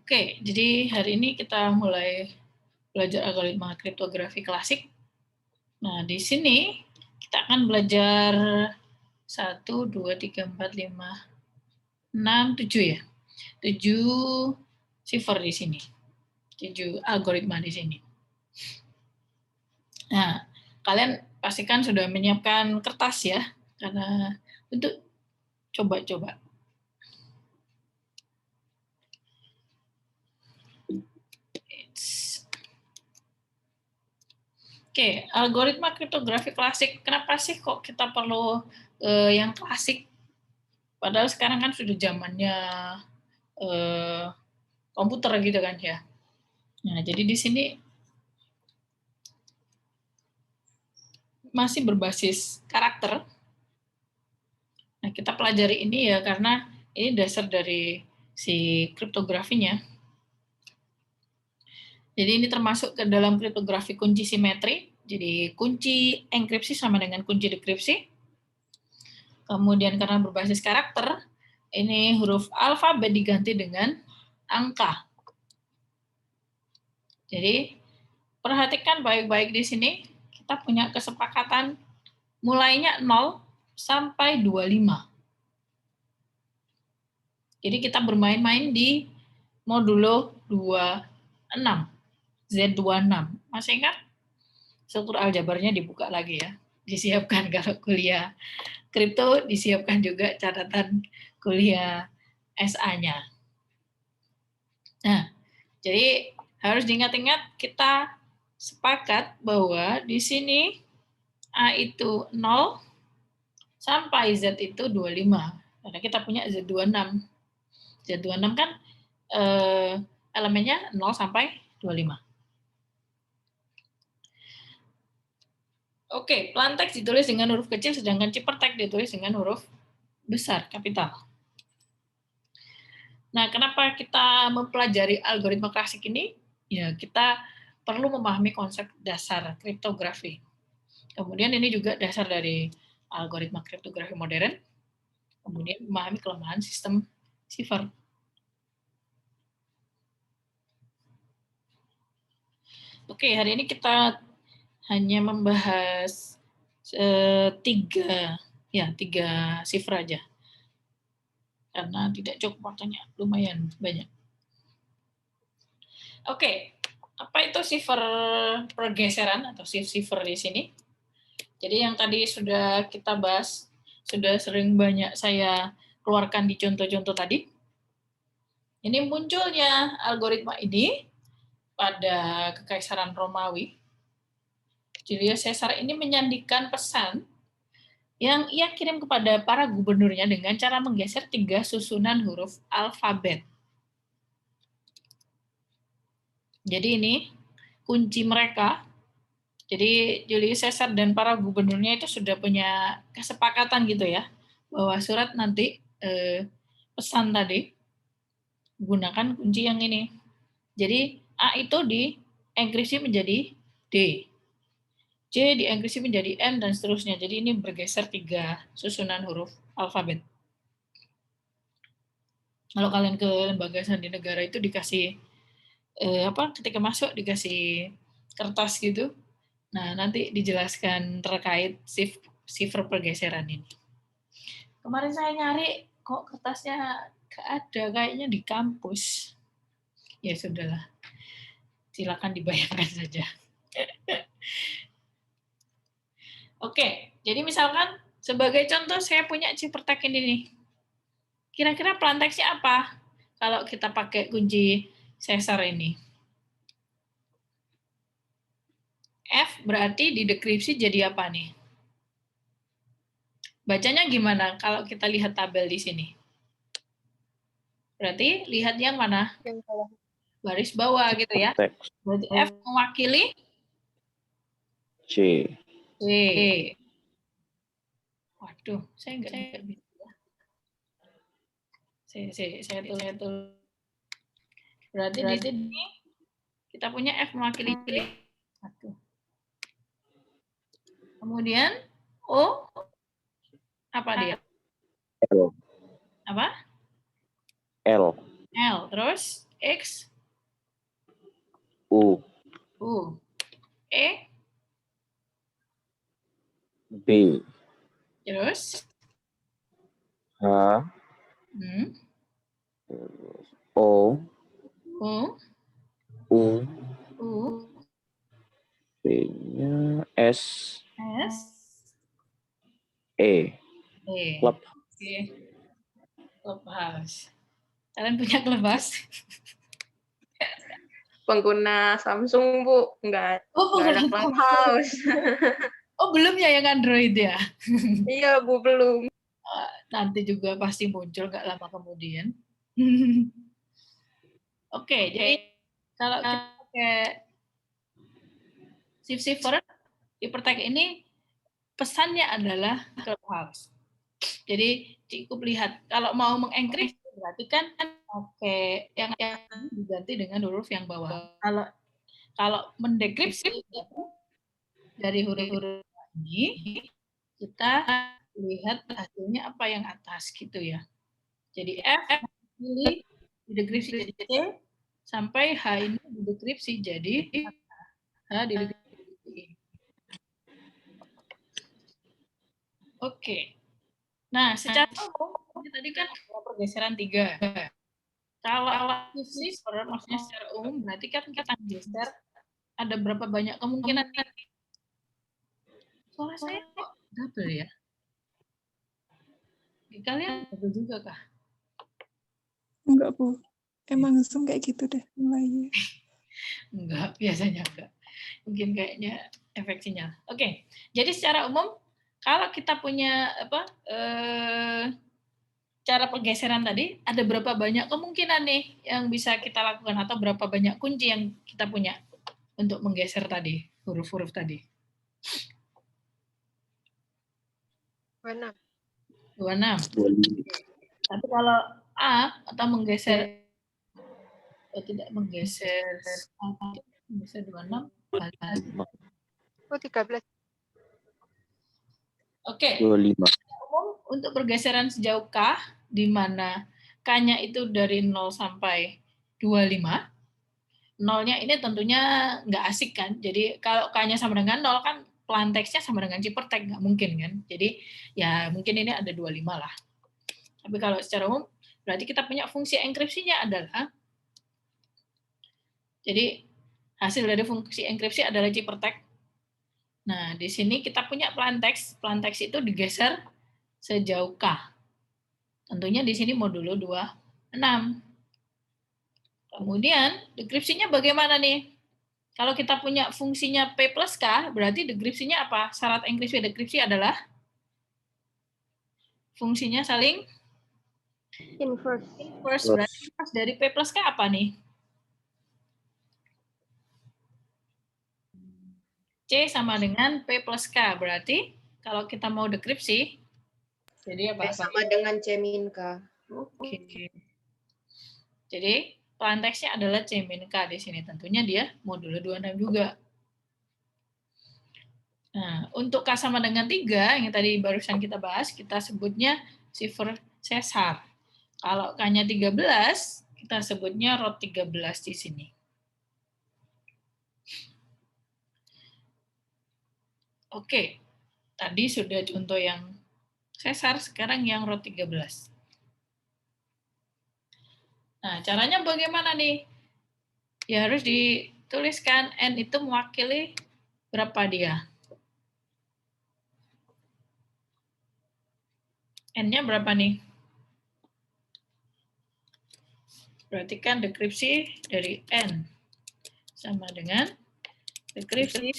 Oke, jadi hari ini kita mulai belajar algoritma kriptografi klasik. Nah, di sini kita akan belajar 1, 2, 3, 4, 5, 6, 7 ya. 7 cipher di sini. 7 algoritma di sini. Nah, kalian pastikan sudah menyiapkan kertas ya, karena untuk coba-coba. Oke, algoritma kriptografi klasik. Kenapa sih kok kita perlu yang klasik? Padahal sekarang kan sudah zamannya komputer gitu kan ya. Nah, jadi di sini masih berbasis karakter. Nah, kita pelajari ini ya karena ini dasar dari si kriptografinya. Jadi ini termasuk ke dalam kriptografi kunci simetri. Jadi kunci enkripsi sama dengan kunci dekripsi. Kemudian karena berbasis karakter, ini huruf alfabet diganti dengan angka. Jadi perhatikan baik-baik di sini, kita punya kesepakatan mulainya 0 sampai 25. Jadi kita bermain-main di modulo 26, Z26. Masih ingat? Struktur aljabarnya dibuka lagi ya. Disiapkan kalau kuliah kripto, disiapkan juga catatan kuliah SA-nya. Nah, jadi harus diingat-ingat kita sepakat bahwa di sini A itu 0 sampai Z itu 25. Karena kita punya Z26. Z26 kan elemennya 0 sampai 25. Oke, plain text ditulis dengan huruf kecil, sedangkan ciphertext ditulis dengan huruf besar, kapital. Nah, kenapa kita mempelajari algoritma klasik ini? Ya, kita perlu memahami konsep dasar kriptografi. Kemudian ini juga dasar dari algoritma kriptografi modern. Kemudian memahami kelemahan sistem cipher. Oke, hari ini kita hanya membahas tiga cipher aja. Karena tidak cukup waktunya, lumayan banyak. Oke, apa itu cipher pergeseran atau cipher di sini? Jadi yang tadi sudah kita bahas, sudah sering banyak saya keluarkan di contoh-contoh tadi. Ini munculnya algoritma ini pada Kekaisaran Romawi. Julius Caesar ini menyandikan pesan yang ia kirim kepada para gubernurnya dengan cara menggeser 3 susunan huruf alfabet. Jadi ini kunci mereka. Jadi Julius Caesar dan para gubernurnya itu sudah punya kesepakatan gitu ya, bahwa surat nanti pesan tadi gunakan kunci yang ini. Jadi A itu dienkripsi menjadi D. C dienkripsi menjadi N dan seterusnya. Jadi ini bergeser 3 susunan huruf alfabet. Kalau kalian ke lembaga sandi negara itu dikasih ketika masuk dikasih kertas gitu. Nah, nanti dijelaskan terkait cipher pergeseran ini. Kemarin saya nyari kok kertasnya gak ada, kayaknya di kampus. Ya sudahlah. Silakan dibayangkan saja. Oke, jadi misalkan sebagai contoh saya punya ciphertext ini nih. Kira-kira plain text-nya apa kalau kita pakai kunci Caesar ini? F berarti di dekripsi jadi apa nih? Bacanya gimana kalau kita lihat tabel di sini? Berarti lihat yang mana? Baris bawah gitu ya. Berarti F mewakili C. C. Waduh, saya nggak bisa. Saya tulis. Berarti di sini kita punya F mewakili C. Kemudian O apa dia? L. Apa? L. L. Terus X, U, E, B, terus H, O, U, U, B-nya S, S, E. E. Club. Oke. Clubhouse. Kalian punya Clubhouse? Pengguna Samsung, Bu. Nggak ada Clubhouse. Oh, belum ya yang Android ya? Iya, Bu, belum. Nanti juga pasti muncul nggak lama kemudian. Oke, jadi kalau kita pakai Shift-Shifter, Hypertext ini pesannya adalah Clubhouse. Jadi cukup lihat, kalau mau mengenkripsi berarti kan pakai yang diganti dengan huruf yang bawah. Kalau mendekripsi dari huruf-huruf ini, kita lihat hasilnya apa yang atas gitu ya. Jadi F pilih didekripsi jadi C, sampai H ini didekripsi jadi H didekripsi. Oke. Nah, secara umum tadi kan pergeseran 3. Kalau Shift-Shifter maksudnya secara umum berarti kan kita geser ada berapa banyak kemungkinan. Suara saya kok double ya? Di kalian double juga kah? Enggak, Bu. Emang Zoom kayak gitu deh mulainya. Enggak, biasanya enggak. Mungkin kayaknya efek sinyal. Oke, jadi secara umum kalau kita punya cara pergeseran tadi, ada berapa banyak kemungkinan nih yang bisa kita lakukan atau berapa banyak kunci yang kita punya untuk menggeser tadi, huruf-huruf tadi? 26. 26. Tapi kalau A atau menggeser tidak menggeser 26. Oh, 13. Oke. 25. Umum untuk pergeseran sejauh K, di mana K-nya itu dari 0 sampai 25. 0-nya ini tentunya nggak asik kan. Jadi kalau K-nya sama dengan 0 kan plain text-nya sama dengan Hypertext, nggak mungkin kan. Jadi ya mungkin ini ada 25 lah. Tapi kalau secara umum berarti kita punya fungsi enkripsinya adalah, jadi hasil dari fungsi enkripsi adalah Hypertext. Nah, di sini kita punya plain text. Plain text itu digeser sejauh K. Tentunya di sini modulo 26. Kemudian, dekripsinya bagaimana nih? Kalau kita punya fungsinya P plus K, berarti dekripsinya apa? Syarat enkripsi dekripsi adalah fungsinya saling Inverse. Berarti inverse dari P plus K apa nih? C sama dengan P plus K. Berarti kalau kita mau dekripsi, jadi apa? Sama dengan C min K. Oke. Jadi plain text-nya adalah C min K di sini. Tentunya dia modulo 26 juga. Nah, untuk K sama dengan 3, yang tadi barusan kita bahas, kita sebutnya Cipher sesar. Kalau K-nya 13, kita sebutnya root 13 di sini. Oke, tadi sudah contoh yang sesar, sekarang yang root 13. Nah, caranya bagaimana nih? Ya harus dituliskan N itu mewakili berapa dia? N-nya berapa nih? Berarti kan dekripsi dari N sama dengan dekripsi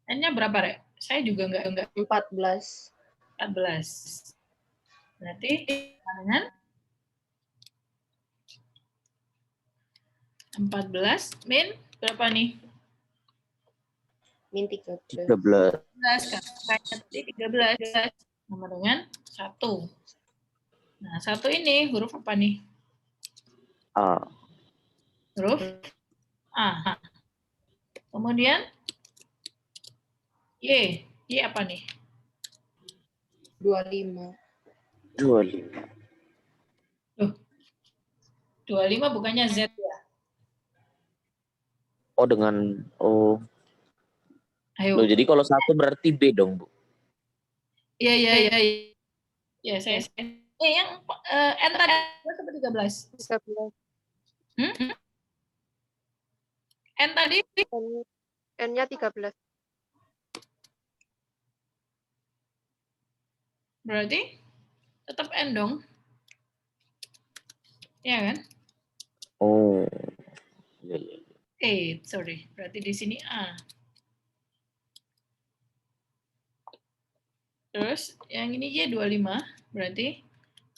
N-nya berapa, Rek? Saya juga enggak 14. 14. Berarti dengan 14 min berapa nih? Min 13. 13. 13 kan? Kayaknya tadi 13 sama dengan 1. Nah, 1 ini huruf apa nih? A. Huruf A. Kemudian Y. Y apa nih? 25. 25. Loh, 25 bukannya Z ya? Oh, dengan Ayo. Loh, jadi kalau 1 berarti B dong, Bu. Iya. Ya, saya yang N tadi 13. 13. N tadi N-nya 13. berarti tetap N dong. Ya kan? Oh. Iya. Sorry. Berarti di sini A. Terus yang ini Y 25, berarti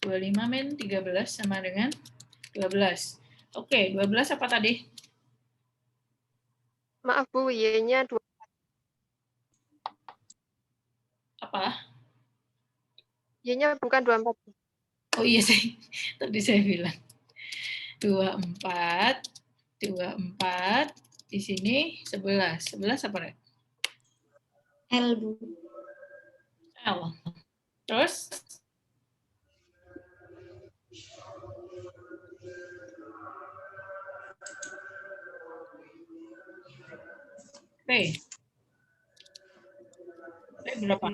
25 min 13 sama dengan 12. Oke, 12 apa tadi? Maaf Bu, Y-nya 2. Apa? Y-nya bukan 24. Oh iya, tadi saya bilang 24 di sini 11 apa Red? L, Bu. L. Terus P. P berapa?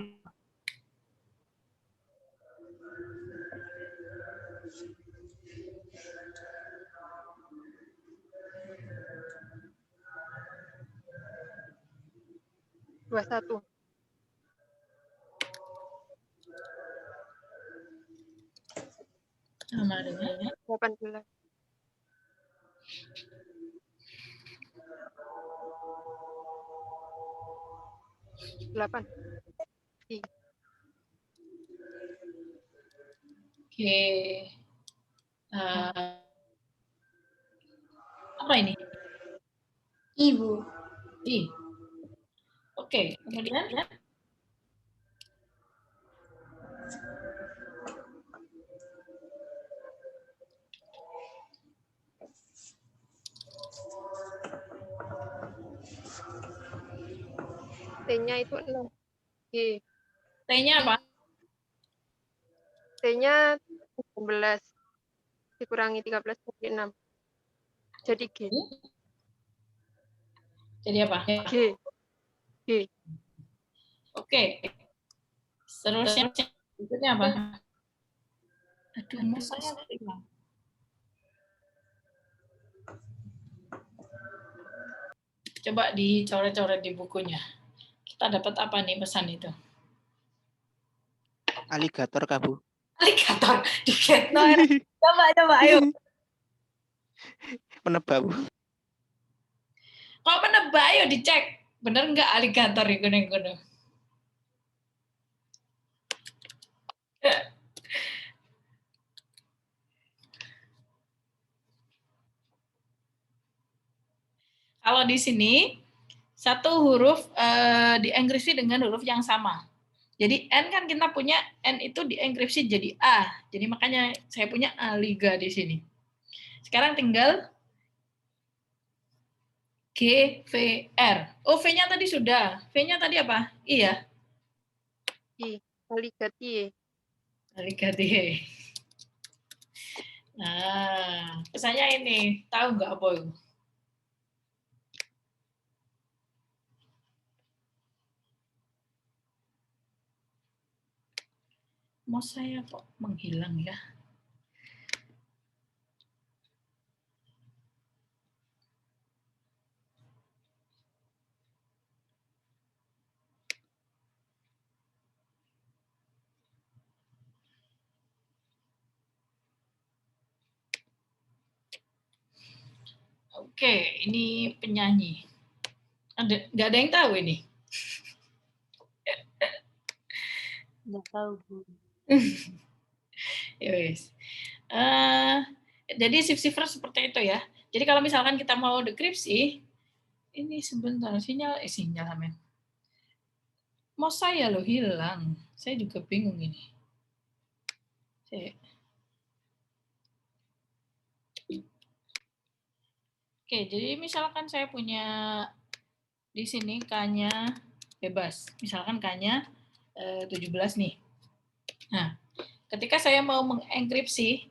Dua satu. Sama dengan 18. 8. Oke. Apa ini? Ibu. I. Oke, kemudian T-nya itu 6. G. T-nya apa? T-nya 16. Dikurangi 13 jadi 6. Jadi G. Jadi apa? G. Oke. Seterusnya berikutnya apa? Aduh, mau saya hilang. Coba dicoret-coret di bukunya. Kita dapat apa nih pesan itu? Aligator kah, Bu? Aligator dikit. Coba ayo. Menebak, Bu. Kalau menebak ayo dicek. Bener nggak aligator di gunung-gunung? Kalau di sini satu huruf dienkripsi dengan huruf yang sama. Jadi N kan kita punya N itu dienkripsi jadi A. Jadi makanya saya punya aliga di sini. Sekarang tinggal G, V, R. Oh, V-nya tadi sudah. V-nya tadi apa? I ya? I. Aligati. Aligati. Nah, pesannya ini. Tahu nggak apa itu? Mau saya kok menghilang ya? Oke, ini penyanyi. Nggak ada yang tahu ini? Nggak tahu, Bu. Yes. Jadi shift-shifter seperti itu ya. Jadi kalau misalkan kita mau dekripsi, ini sebentar sinyal amin. Mau saya loh hilang. Saya juga bingung ini. Oke, jadi misalkan saya punya di sini K-nya bebas. Misalkan K-nya 17 nih. Nah, ketika saya mau mengenkripsi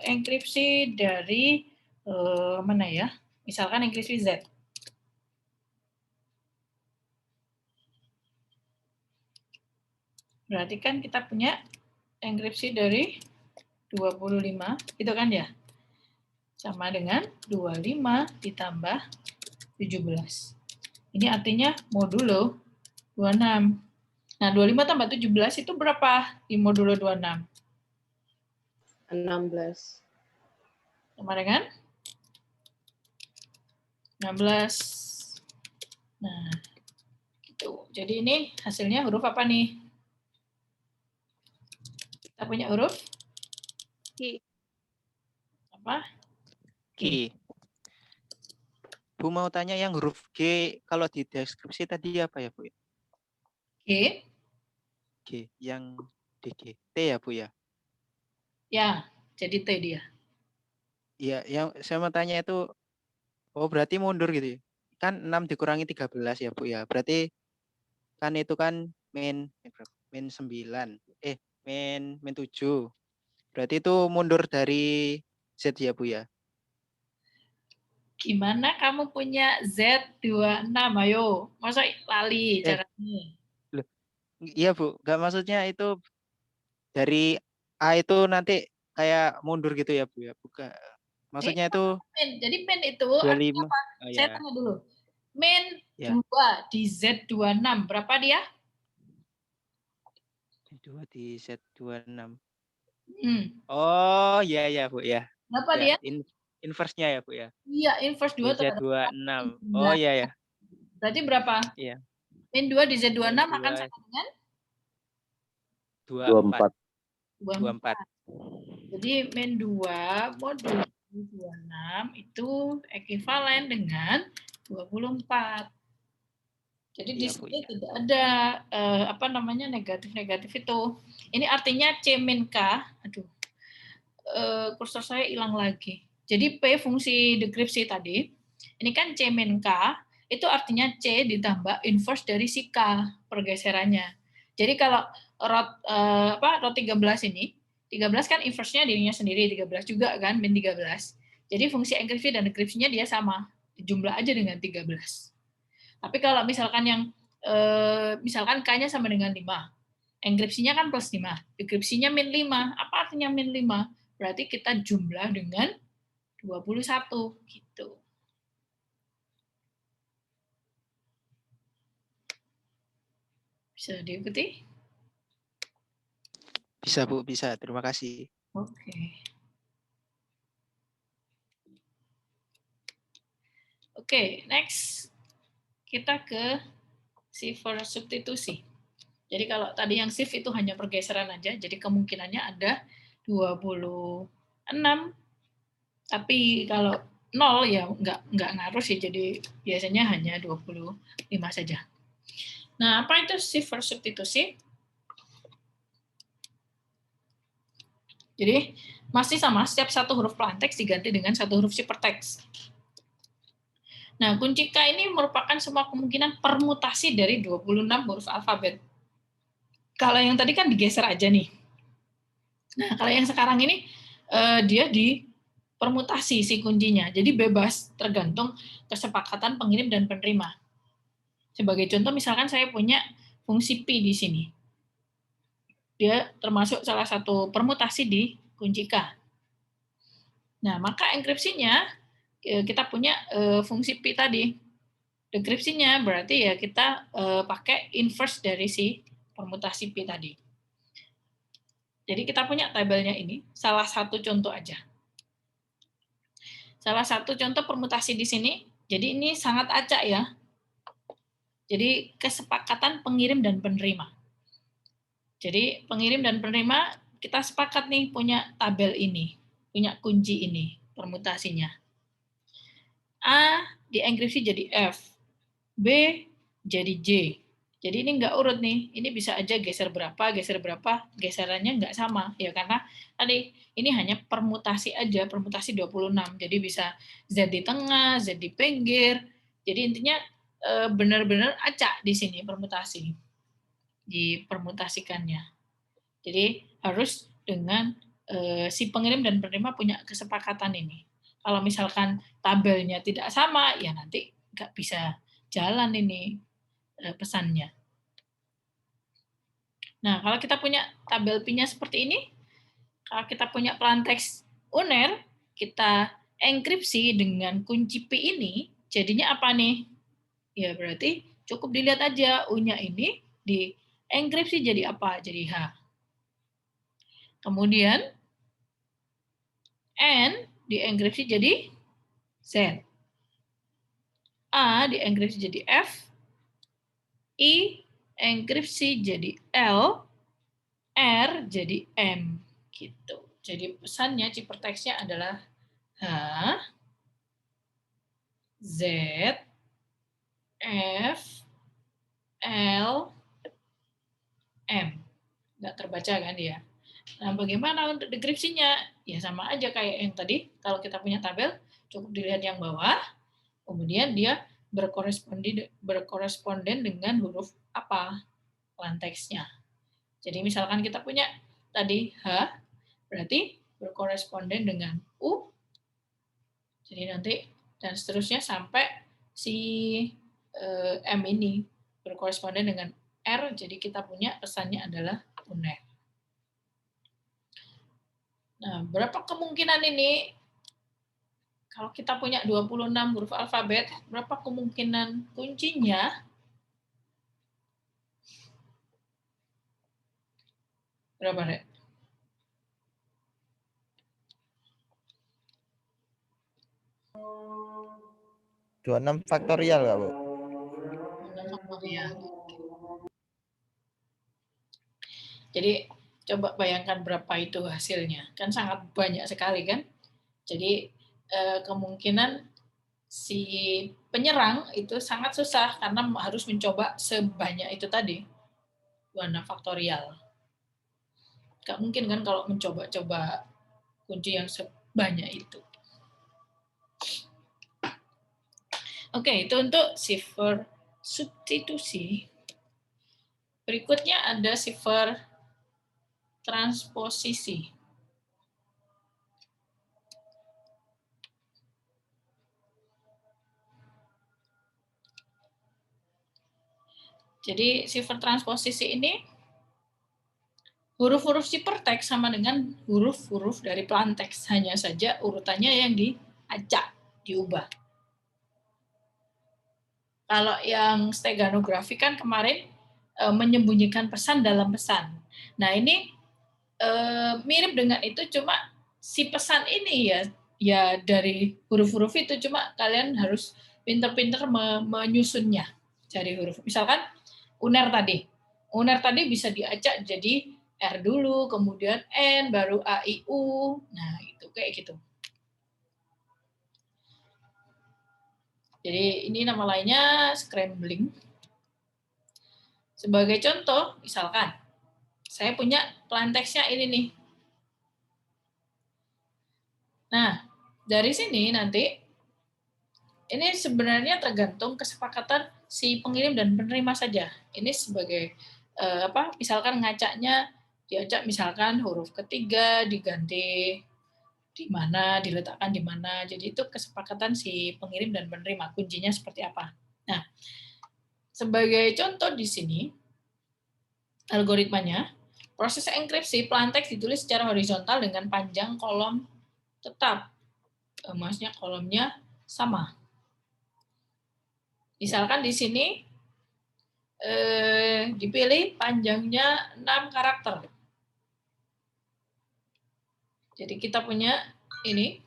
enkripsi dari mana ya? Misalkan enkripsi Z. Berarti kan kita punya enkripsi dari 25, itu kan ya? Sama dengan 25 ditambah 17. Ini artinya modulo 26. Nah, 25 tambah 17 itu berapa di modulo 26? 16. Sama dengan 16. Nah, gitu. Jadi ini hasilnya huruf apa nih? Kita punya huruf Ki. apa? G. Bu mau tanya yang huruf G kalau di deskripsi tadi apa ya Bu? G. G yang DG. T ya Bu ya? Ya, jadi T dia. Iya, yang saya mau tanya itu, oh berarti mundur gitu ya? Kan 6 dikurangi 13 ya Bu ya? Berarti kan itu kan min 9. Min 7. Berarti itu mundur dari Z ya Bu ya? Gimana kamu punya Z26? Ayo, masa lali caranya? Loh, iya Bu, nggak maksudnya itu dari A itu nanti kayak mundur gitu ya Bu ya? Bukan. Maksudnya itu Jadi min itu 25. artinya apa? Oh Saya ya. tanya dulu. Min Ya. 2 di Z26, berapa dia? 2 di Z26. Hmm. Oh, iya ya Bu ya. Berapa Ya, dia? inverse-nya ya Bu ya. Iya, inverse 2 terhadap Z26. Oh iya ya. berarti berapa? Iya. Min 2 di Z26 Min akan 2 sama dengan 24. 24. Jadi min 2 modulo 26 itu ekuivalen dengan 24. Jadi di Iya, Bu, sini ya. tidak ada negatif-negatif itu. Ini artinya C min K. Aduh, kursor saya hilang lagi. Jadi P fungsi deskripsi tadi, ini kan C min K, itu artinya C ditambah inverse dari si K pergeserannya. Jadi kalau rot 13 ini, 13 kan inverse-nya dirinya sendiri, 13 juga kan, min 13. Jadi fungsi enkripsi dan dekripsinya dia sama, dijumlah aja dengan 13. Tapi kalau misalkan yang misalkan K-nya sama dengan 5, enkripsinya kan plus 5, dekripsinya min 5. Apa artinya min 5? Berarti kita jumlah dengan 21 gitu. Bisa diikuti? Bisa Bu, bisa. Terima kasih. Oke. Oke, next. Kita ke shift substitusi. Jadi kalau tadi yang shift itu hanya pergeseran aja, jadi kemungkinannya ada 26. Tapi kalau 0 ya nggak ngaruh sih, jadi biasanya hanya 25 saja. Nah, apa itu shift substitusi? Jadi masih sama, setiap satu huruf plain text diganti dengan satu huruf ciphertext. Nah, kunci K ini merupakan semua kemungkinan permutasi dari 26 huruf alfabet. Kalau yang tadi kan digeser aja nih. Nah, kalau yang sekarang ini dia dipermutasi si kuncinya. Jadi bebas, tergantung kesepakatan pengirim dan penerima. Sebagai contoh, misalkan saya punya fungsi P di sini. Dia termasuk salah satu permutasi di kunci K. Nah, maka enkripsinya kita punya fungsi P tadi. Dekripsinya berarti ya kita pakai inverse dari si permutasi P tadi. Jadi kita punya tabelnya ini, salah satu contoh aja. Salah satu contoh permutasi di sini, jadi ini sangat acak ya. Jadi kesepakatan pengirim dan penerima. Jadi pengirim dan penerima kita sepakat nih punya tabel ini, punya kunci ini, permutasinya. A dienkripsi jadi F, B jadi J. Jadi ini nggak urut nih, ini bisa aja geser berapa, geserannya nggak sama. Ya karena tadi ini hanya permutasi aja, permutasi 26. Jadi bisa Z di tengah, Z di pinggir. Jadi intinya benar-benar acak di sini permutasi. Dipermutasikannya. Jadi harus dengan si pengirim dan penerima punya kesepakatan ini. Kalau misalkan tabelnya tidak sama, ya nanti nggak bisa jalan ini pesannya. Nah, kalau kita punya tabel PIN-nya seperti ini, kalau kita punya plain text UNER, kita enkripsi dengan kunci P ini, jadinya apa nih? Ya berarti cukup dilihat aja U-nya ini di enkripsi jadi apa? Jadi H. Kemudian N dienkripsi jadi Z. A dienkripsi jadi F. I enkripsi jadi L. R jadi M. Gitu. Jadi pesannya ciphertextnya adalah H, Z, F, L, M. Nggak terbaca kan dia? Nah, bagaimana untuk dekripsinya? Ya sama aja kayak yang tadi. Kalau kita punya tabel, cukup dilihat yang bawah. Kemudian dia berkoresponden dengan huruf apa? Plain text-nya. Jadi misalkan kita punya tadi H, berarti berkoresponden dengan U. Jadi nanti dan seterusnya sampai si M ini berkoresponden dengan R. Jadi kita punya pesannya adalah UNER. Nah, berapa kemungkinan ini? Kalau kita punya 26 huruf alfabet, berapa kemungkinan kuncinya? Berapa, Rek? Dua 26 faktorial nggak, Bu? 26 faktorial. Jadi coba bayangkan berapa itu hasilnya. Kan sangat banyak sekali kan? Jadi kemungkinan si penyerang itu sangat susah karena harus mencoba sebanyak itu tadi. 26 faktorial. Gak mungkin kan kalau mencoba-coba kunci yang sebanyak itu. Oke, itu untuk sifar substitusi. Berikutnya ada sifar transposisi. Jadi sifar transposisi ini huruf-huruf ciphertext sama dengan huruf-huruf dari plain text, hanya saja urutannya yang diacak, diubah. Kalau yang steganografi kan kemarin menyembunyikan pesan dalam pesan. Nah ini mirip dengan itu, cuma si pesan ini ya dari huruf-huruf itu, cuma kalian harus pinter-pinter menyusunnya dari huruf. Misalkan UNER tadi bisa diacak jadi R dulu, kemudian N, baru A, I, U. Nah itu kayak gitu. Jadi ini nama lainnya scrambling. Sebagai contoh, misalkan saya punya plain text-nya ini nih. Nah, dari sini nanti ini sebenarnya tergantung kesepakatan si pengirim dan penerima saja. Ini sebagai misalkan ngacaknya diacak misalkan huruf ketiga diganti di mana, diletakkan di mana. Jadi itu kesepakatan si pengirim dan penerima, kuncinya seperti apa. Nah, sebagai contoh di sini algoritmanya, proses enkripsi plain text ditulis secara horizontal dengan panjang kolom tetap. Maksudnya kolomnya sama. Misalkan di sini dipilih panjangnya 6 karakter. Jadi kita punya ini.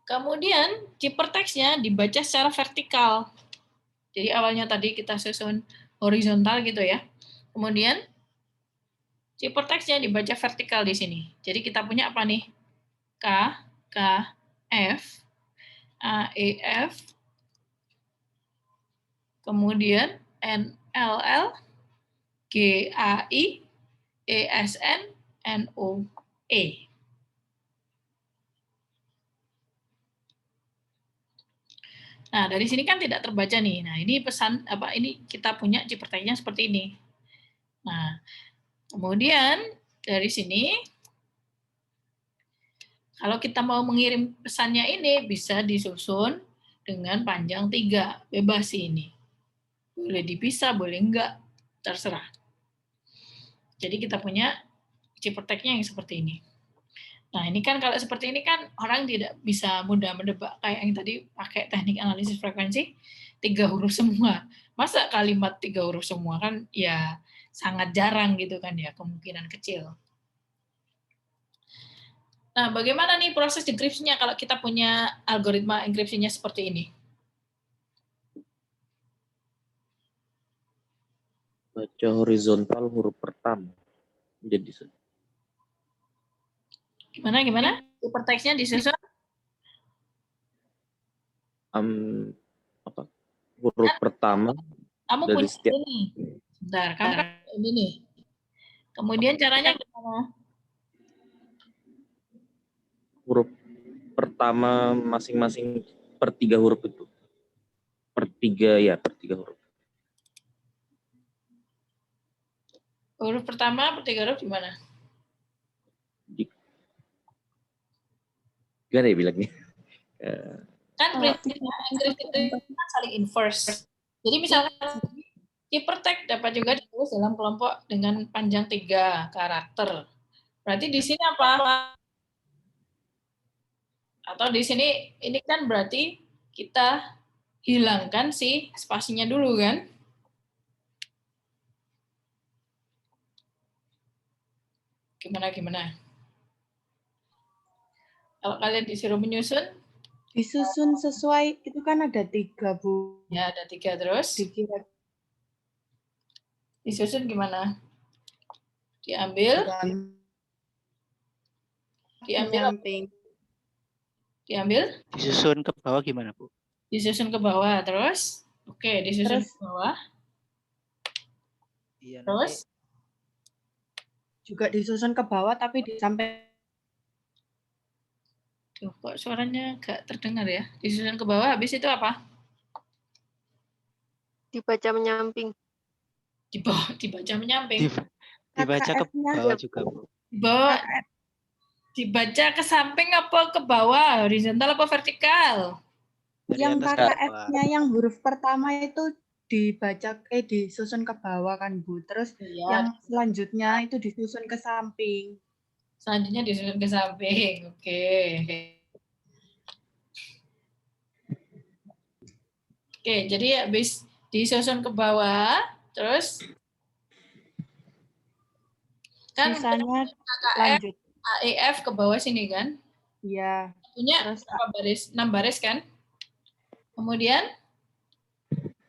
Kemudian ciphertext-nya dibaca secara vertikal. Jadi awalnya tadi kita susun horizontal gitu ya. Kemudian ciphertext-nya dibaca vertikal di sini. Jadi kita punya apa nih? K, K, F, A, E, F, kemudian N, L, L, G, A, I, E, S, N, N, O, E. Nah, dari sini kan tidak terbaca nih. Nah, ini pesan ini kita punya ciphertext-nya seperti ini. Nah, kemudian dari sini kalau kita mau mengirim pesannya ini bisa disusun dengan panjang 3, bebas sih ini. Boleh dipisah, boleh enggak, terserah. Jadi kita punya ciperteknya yang seperti ini. Nah, ini kan kalau seperti ini kan orang tidak bisa mudah menebak kayak yang tadi pakai teknik analisis frekuensi 3 huruf semua. Masa kalimat 3 huruf semua kan ya sangat jarang gitu kan ya, kemungkinan kecil. Nah, bagaimana nih proses dekripsinya kalau kita punya algoritma enkripsinya seperti ini? Baca horizontal huruf pertama. Jadi Gimana? Ciperteksnya disusun huruf pertama kamu dari punya setiap ini. Bentar, kamu kan ini nih. Kemudian caranya gimana? huruf pertama masing-masing per 3 huruf itu. Per 3 huruf. Huruf pertama per 3 huruf gimana? Gak ada ya bilangnya. Kan prinsipnya enkripsi itu kan saling inverse. Jadi misalkan cipertek dapat juga ditulis dalam kelompok dengan panjang 3 karakter. Berarti di sini apa? Atau di sini ini kan berarti kita hilangkan si spasinya dulu kan? Gimana? Kalau kalian disuruh menyusun, Disusun sesuai, itu kan ada 3, Bu. ya ada 3 terus. Dikira Disusun gimana? Diambil nyamping. Diambil, Disusun ke bawah gimana, Bu? disusun ke bawah terus. Oke, disusun Terus ke bawah. Iya, Terus juga disusun ke bawah tapi di samping. tuh, kok suaranya gak terdengar ya? Disusun ke bawah, habis itu apa? Dibaca menyamping. Dibaca menyamping. Dibaca ke KKF-nya. bawah juga, Bu. Dibaca ke samping apa ke bawah? Horizontal apa vertikal? Dari Yang atas ke bawah. KKF-nya yang huruf pertama itu disusun ke bawah kan, Bu. Terus yang selanjutnya itu disusun ke samping. Selanjutnya disusun ke samping. Oke. Oke, jadi habis disusun ke bawah, terus kan Sisanya KKF, lanjut. AEF ke bawah sini kan? Iya. Punya Terus berapa baris? 6 baris kan? Kemudian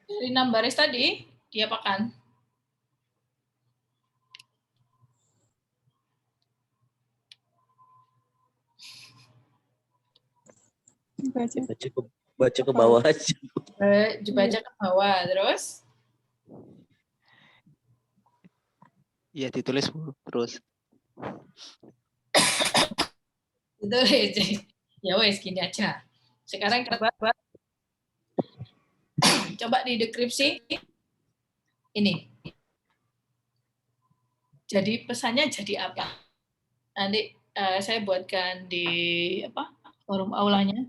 dari 6 baris tadi diapakan? Baca ke bawah aja. Dibaca ke bawah, terus Iya, ditulis, Bu. Terus. ditulis. Ya wes, gini aja. Sekarang coba di deskripsi ini. Jadi pesannya jadi apa? Nanti saya buatkan di forum aulanya.